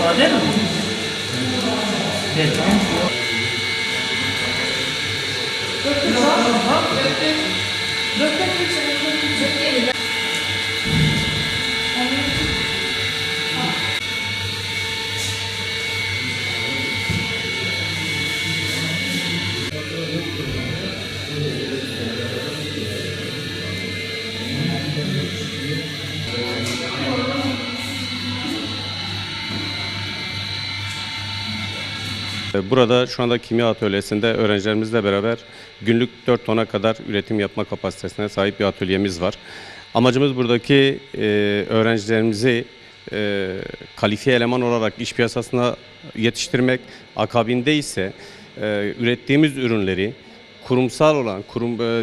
Sade mi? Evet. Burada şu anda kimya atölyesinde öğrencilerimizle beraber günlük 4 tona kadar üretim yapma kapasitesine sahip bir atölyemiz var. Amacımız buradaki öğrencilerimizi kalifiye eleman olarak iş piyasasına yetiştirmek, akabinde ise ürettiğimiz ürünleri kurumsal olan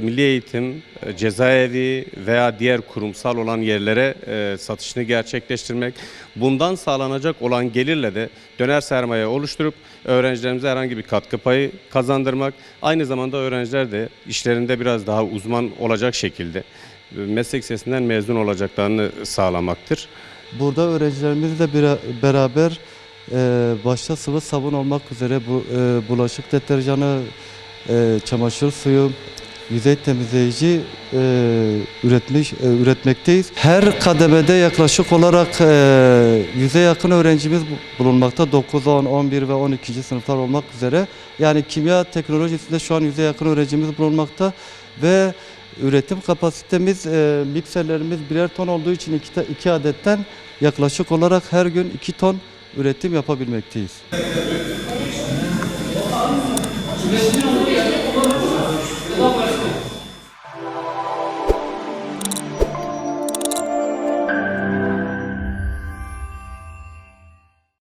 milli eğitim, cezaevi veya diğer kurumsal olan yerlere satışını gerçekleştirmek. Bundan sağlanacak olan gelirle de döner sermaye oluşturup öğrencilerimize herhangi bir katkı payı kazandırmak. Aynı zamanda öğrenciler de işlerinde biraz daha uzman olacak şekilde meslek lisesinden mezun olacaklarını sağlamaktır. Burada öğrencilerimizle beraber başta sıvı sabun olmak üzere bulaşık deterjanı, çamaşır suyu, yüzey temizleyici üretmekteyiz. Her kademede yaklaşık olarak 100'e yakın öğrencimiz bulunmakta. 9, 10, 11 ve 12. sınıflar olmak üzere. Yani kimya teknolojisinde şu an 100'e yakın öğrencimiz bulunmakta ve üretim kapasitemiz, mikserlerimiz birer ton olduğu için 2 adetten yaklaşık olarak her gün 2 ton üretim yapabilmekteyiz.